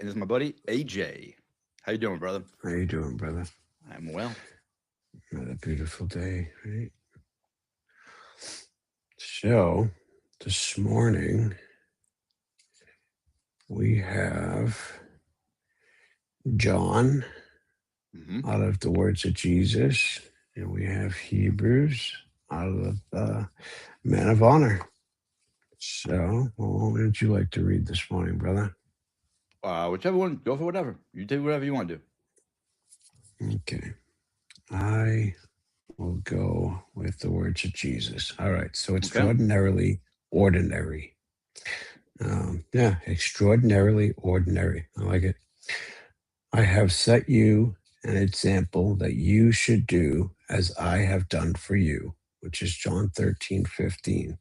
and this is my buddy AJ. How you doing, brother? How you doing, brother? I'm well. Another beautiful day, right? So, this morning we have John Hmm. out of the words of Jesus, and we have Hebrews out of the Men of Honor. So, what would you like to read this morning, brother? Whichever one, go for whatever. You take whatever you want to do. Okay. I will go with the words of Jesus. All right. So, Okay. extraordinarily ordinary. Yeah, extraordinarily ordinary. I like it. I have set you an example that you should do as I have done for you, which is John 13:15.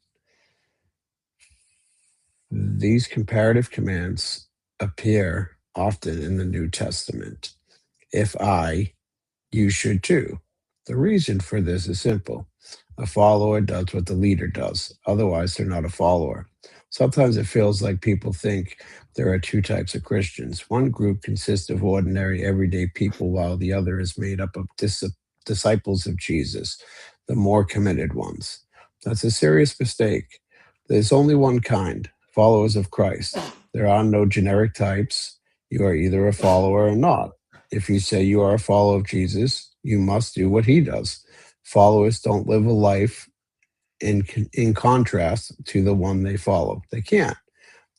These comparative commands appear often in the New Testament. If I, you should too. The reason for this is simple. A follower does what the leader does. Otherwise, they're not a follower. Sometimes it feels like people think there are two types of Christians. One group consists of ordinary, everyday people, while the other is made up of disciples of Jesus, the more committed ones. That's a serious mistake. There's only one kind, followers of Christ. There are no generic types. You are either a follower or not. If you say you are a follower of Jesus, you must do what he does. Followers don't live a life in contrast to the one they follow. They can't.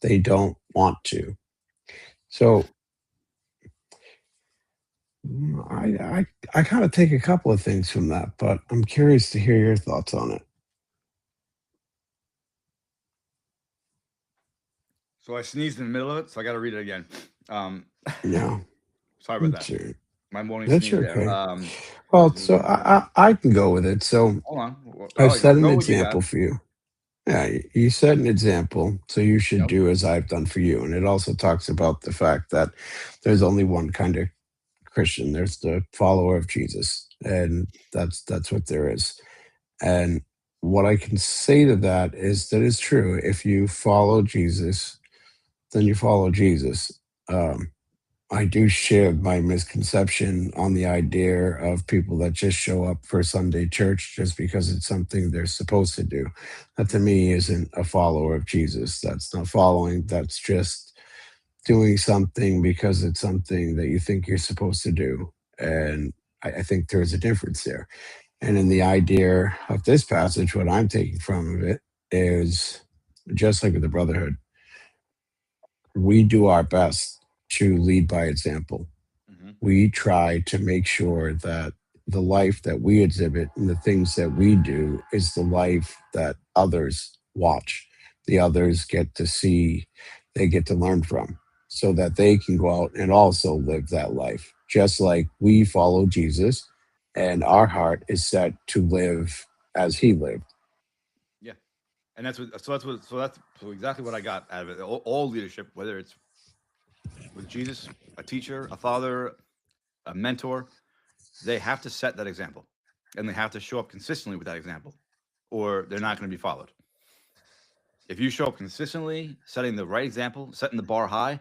They don't want to. So I kind of take a couple of things from that, but I'm curious to hear your thoughts on it. So I sneezed in the middle of it, so I got to read it again. Um, Yeah, sorry about that. sure. My morning That's sneeze there. okay. Well, so Hold I can go with it. So on. All I've right, set an go what you got. example for you. Yeah, you set an example, so you should Yep. do as I've done for you. And it also talks about the fact that there's only one kind of Christian. There's the follower of Jesus, and that's what there is. And what I can say to that is that it's true. If you follow Jesus, then you follow Jesus. Um, I do share my misconception on the idea of people that just show up for Sunday church just because it's something they're supposed to do. That to me isn't a follower of Jesus. That's not following. That's just doing something because it's something that you think you're supposed to do. And I think there's a difference there. And in the idea of this passage, what I'm taking from it is just like with the brotherhood, we do our best to lead by example. Hmm. We try to make sure that the life that we exhibit and the things that we do is the life that others watch, the others get to see, they get to learn from, so that they can go out and also live that life, just like we follow Jesus and our heart is set to live as he lived. Yeah, and that's exactly what I got out of it. All leadership, whether it's with Jesus, a teacher, a father, a mentor, they have to set that example, and they have to show up consistently with that example, or they're not going to be followed. If you show up consistently, setting the right example, setting the bar high,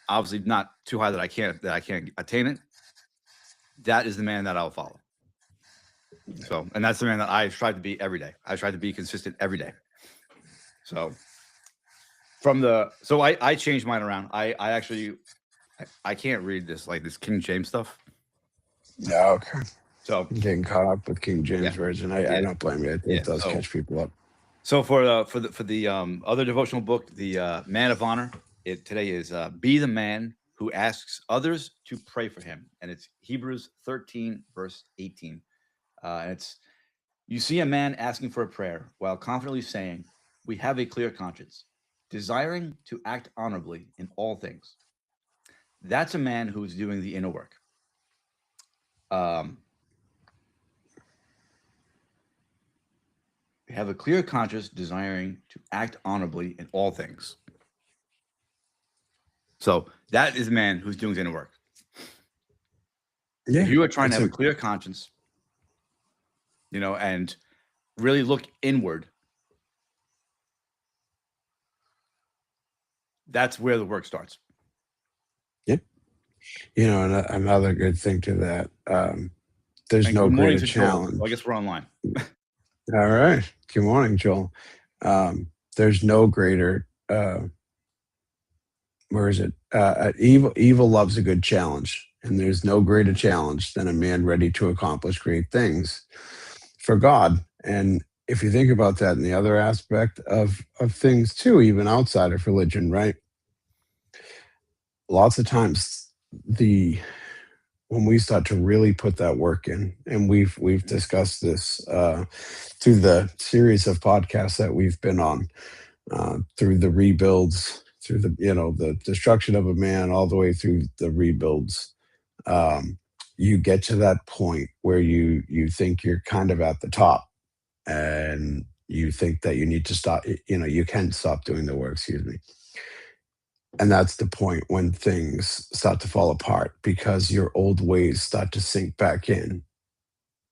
obviously not too high that I can't attain it, that is the man that I'll follow. So, and that's the man that I strive to be every day. I try to be consistent every day. So I changed mine around. I actually I can't read this like this King James stuff. Yeah, okay. So Getting caught up with King yeah, James Version. I yeah, don't blame you. It yeah. does catch people up. So for the other devotional book, the Man of Honor, it today is be the man who asks others to pray for him, and it's Hebrews 13 verse 18. And it's you see a man asking for a prayer while confidently saying, "We have a clear conscience, desiring to act honorably in all things." That's a man who's doing the inner work. Um, we have a clear conscience, desiring to act honorably in all things. So that is a man who's doing his inner work. If Yeah, you are trying to it's have a a clear conscience, and really look inward, that's where the work starts. Another good thing to that, there's And no good morning greater to Joel. So I challenge. guess we're online. All right. Good morning, Joel. There's no greater, where is it? Evil loves a good challenge, and there's no greater challenge than a man ready to accomplish great things for God. And if you think about that in the other aspect of things too, even outside of religion, right? Lots of times the when we start to really put that work in, and we've Mhm. discussed this through the series of podcasts that we've been on, through the rebuilds, through the destruction of a man, all the way through the rebuilds. You get to that point where you think you're kind of at the top, and you think that you need to stop. You can stop doing the work. Excuse me. And that's the point when things start to fall apart because your old ways start to sink back in.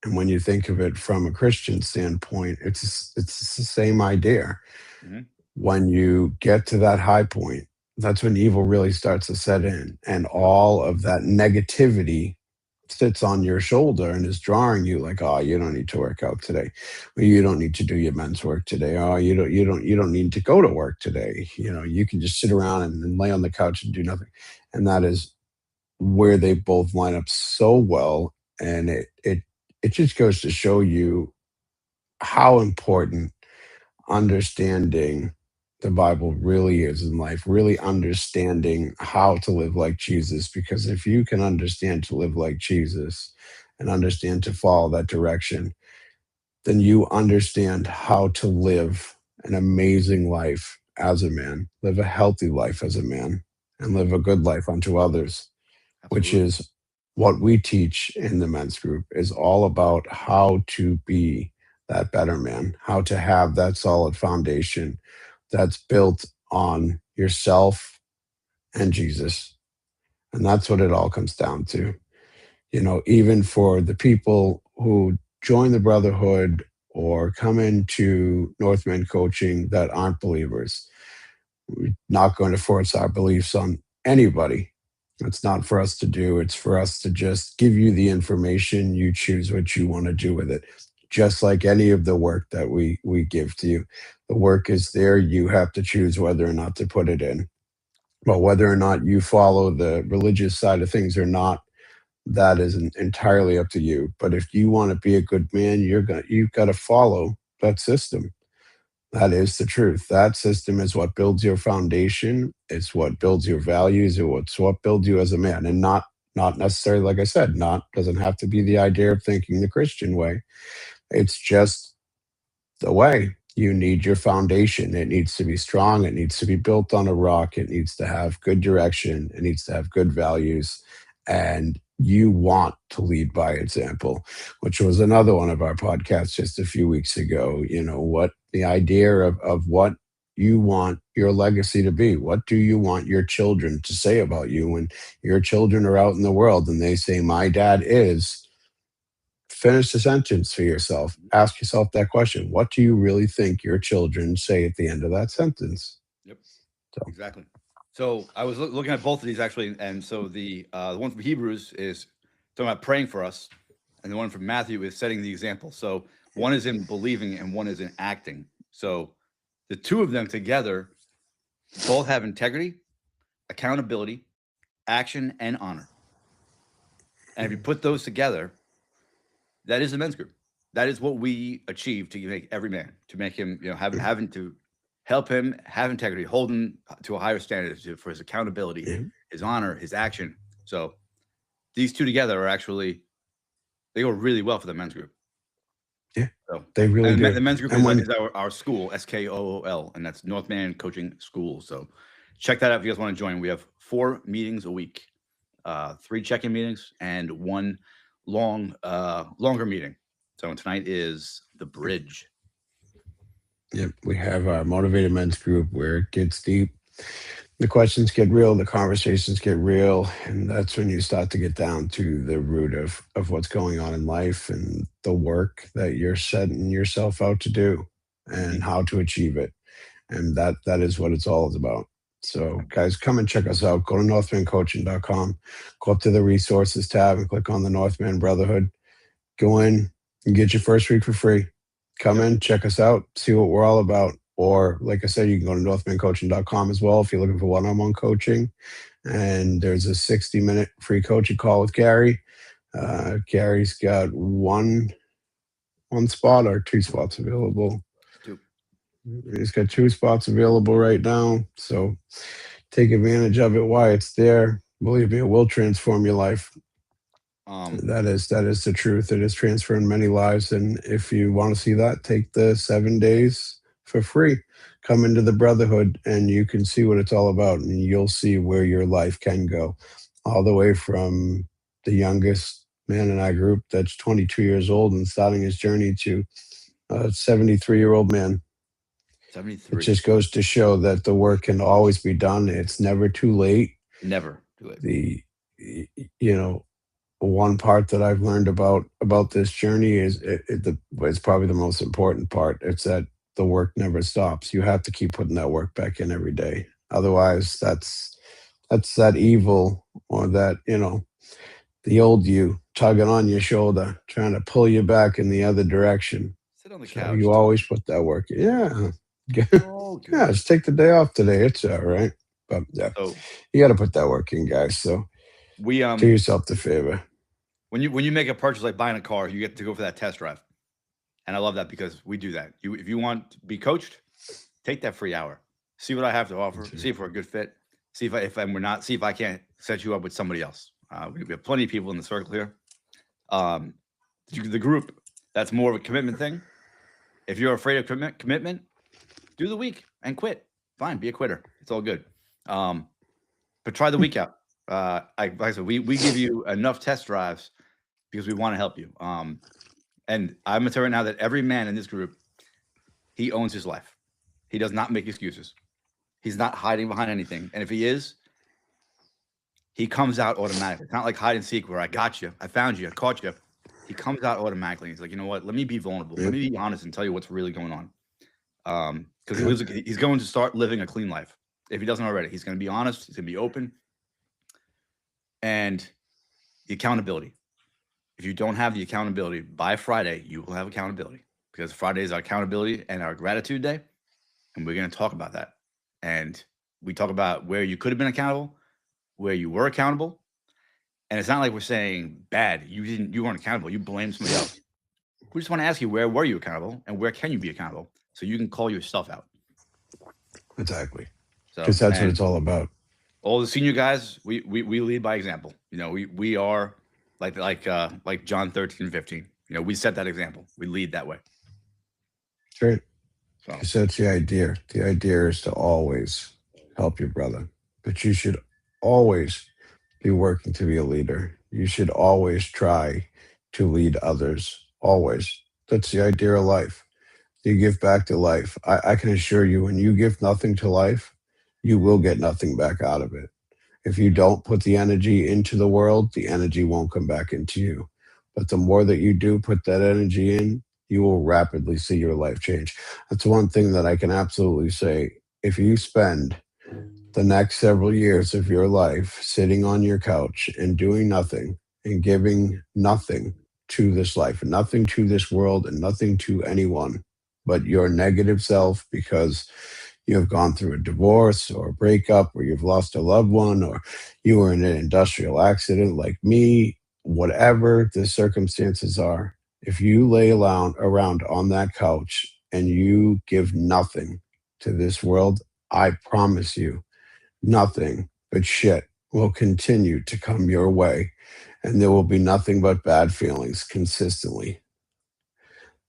And when you think of it from a Christian standpoint, it's the same idea. Mhm. When you get to that high point, that's when evil really starts to set in, and all of that negativity sits on your shoulder and is drawing you like, oh, you don't need to work out today, or you don't need to do your men's work today, oh, you don't need to go to work today. You can just sit around and lay on the couch and do nothing. And that is where they both line up so well, and it just goes to show you how important understanding the Bible really is in life, really understanding how to live like Jesus. Because if you can understand to live like Jesus and understand to follow that direction, then you understand how to live an amazing life as a man, live a healthy life as a man, and live a good life unto others, which Absolutely. is what we teach in the men's group, is all about how to be that better man, how to have that solid foundation that's built on yourself and Jesus. And that's what it all comes down to. Even for the people who join the brotherhood or come into Northman coaching that aren't believers, we're not going to force our beliefs on anybody. It's not for us to do. It's for us to just give you the information. You choose what you want to do with it. Just like any of the work that we give to you. The work is there. You have to choose whether or not to put it in. But whether or not you follow the religious side of things or not, that is entirely up to you. But if you want to be a good man, you've got to follow that system. That is the truth. That system is what builds your foundation. It's what builds your values. It's what builds you as a man, and not necessarily, like I said, not doesn't have to be the idea of thinking the Christian way. It's just the way. You need your foundation. It needs to be strong. It needs to be built on a rock. It needs to have good direction. It needs to have good values. And you want to lead by example, which was another one of our podcasts just a few weeks ago. What the idea of what you want your legacy to be. What do you want your children to say about you when your children are out in the world and they say, my dad is? Finish the sentence for yourself. Ask yourself that question. What do you really think your children say at the end of that sentence? Yep. So, Exactly. So I was looking at both of these actually, and so the one from Hebrews is talking about praying for us, and the one from Matthew is setting the example. So one is in believing, and one is in acting. So the two of them together both have integrity, accountability, action, and honor. And if you put those together, that is the men's group. That is what we achieve to make every man, to make him, having to help him have integrity, hold him to a higher standard for his accountability, yeah, his honor, his action. So these two together are actually, they go really well for the men's group. yeah, So, they really and do. the men's group And is when our school, SKOOL, and that's Northman Coaching School. So check that out if you guys want to join. We have 4 meetings a week, 3 check-in meetings, and 1 longer meeting. So tonight is the bridge. Yep, we have our motivated men's group where it gets deep. The questions get real, the conversations get real, and that's when you start to get down to the root of what's going on in life and the work that you're setting yourself out to do Mm-hmm. and how to achieve it. And that is what it's all about. So, guys, come and check us out. Go to northmancoaching.com, go up to the resources tab and click on the Northman Brotherhood. Go in and get your first week for free. Come Yep. in, check us out, see what we're all about. Or, like I said, you can go to northmancoaching.com as well if you're looking for one on one coaching. And there's a 60-minute free coaching call with Gary. Gary's got one spot or two spots available. Two. He's got two spots available right now. So take advantage of it while it's there. Believe me, it will transform your life. That is the truth. It is transferring many lives. And if you want to see that, take the 7 days for free. Come into the Brotherhood and you can see what it's all about. And you'll see where your life can go. All the way from the youngest man in our group that's 22 years old and starting his journey to a 73-year-old man. 73. It just goes to show that the work can always be done. It's never too late. Never too late. One part that I've learned about this journey is it's probably the most important part. It's that the work never stops. You have to keep putting that work back in every day. Otherwise, that's that evil or that, the old you tugging on your shoulder, trying to pull you back in the other direction. Sit on the So couch. you always put that work in. Yeah. Oh, Yeah, just take the day off today. It's all right. But yeah, So you got to put that work in, guys. So we do yourself the favor. when you make a purchase like buying a car, you get to go for that test drive, and I love that because we do that. If you want to be coached, take that free hour, see what I have to offer, see if we're a good fit, see if we're not, see if I can't set you up with somebody else. We have plenty of people in the circle here. The group, that's more of a commitment thing. If you're afraid of commitment, do the week and quit. Fine, be a quitter. It's all good. But try the week out. Like I said, we give you enough test drives because we want to help you. And I'm gonna tell you right now that every man in this group, he owns his life. He does not make excuses. He's not hiding behind anything. And if he is, he comes out automatically. It's not like hide and seek where I got you, I found you, I caught you. He comes out automatically. He's like, you know what? Let me be vulnerable. Let me be honest and tell you what's really going on. Because he's going to start living a clean life. If he doesn't already, he's going to be honest. He's going to be open. And the accountability. If you don't have the accountability by Friday, you will have accountability because Friday is our accountability and our gratitude day. And we're going to talk about that. And we talk about where you could have been accountable, where you were accountable. And it's not like we're saying bad. You weren't accountable. You blamed somebody else. We just want to ask you, where were you accountable and where can you be accountable so you can call yourself out? Exactly. So Because that's what it's all about. All the senior guys, we lead by example. We are like John 13:15. We set that example. We lead that way. That's right. So that's the idea. The idea is to always help your brother, but you should always be working to be a leader. You should always try to lead others. Always. That's the idea of life. You give back to life. I can assure you, when you give nothing to life, you will get nothing back out of it. If you don't put the energy into the world, the energy won't come back into you. But the more that you do put that energy in, you will rapidly see your life change. That's one thing that I can absolutely say. If you spend the next several years of your life sitting on your couch and doing nothing and giving nothing to this life, and nothing to this world, and nothing to anyone but your negative self because you have gone through a divorce or a breakup, or you've lost a loved one, or you were in an industrial accident like me, whatever the circumstances are, if you lay around on that couch and you give nothing to this world, I promise you, nothing but shit will continue to come your way, and there will be nothing but bad feelings consistently.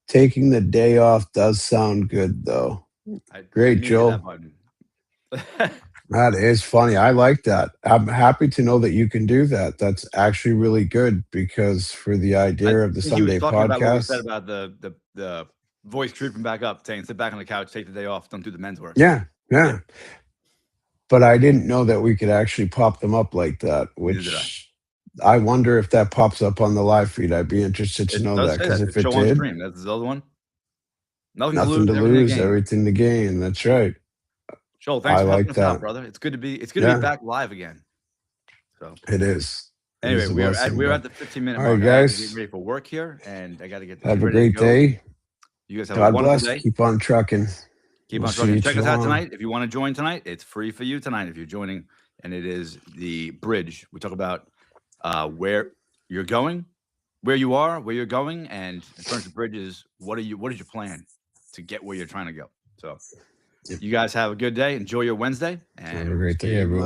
Taking the day off does sound good, though. Great, Joe. That is funny. I like that. I'm happy to know that you can do that. That's actually really good because for the idea of the Sunday talking about what we said podcast. about the voice creeping back up, saying sit back on the couch, take the day off, don't do the men's work. Yeah. But I didn't know that we could actually pop them up like that, Neither did I. which I wonder if that pops up on the live feed. I'd be interested to It know does that say because that. if It's it show on did, stream. That's the other one. Nothing nothing to to lose, lose, everything to gain. That's right. Joel, I thanks for helping like us out, that. brother. It's good to be Yeah, back live again. So it is. It anyway, is a blessing. we're But at the 15-minute all right, mark. I got to get guys, ready for work here, and I got to get have a ready to great go. day. You guys have a God wonderful bless. day. Keep on trucking. Keep We'll on see trucking. you Check us out tomorrow. tonight. If you want to join tonight, it's free for you tonight if you're joining. And it is the bridge. We talk about where you're going, where you are, where you're going, and in terms of bridges, what is your plan to get where you're trying to go? So Yep. you guys have a good day. Enjoy your Wednesday, Have and a we'll great see day, you everyone.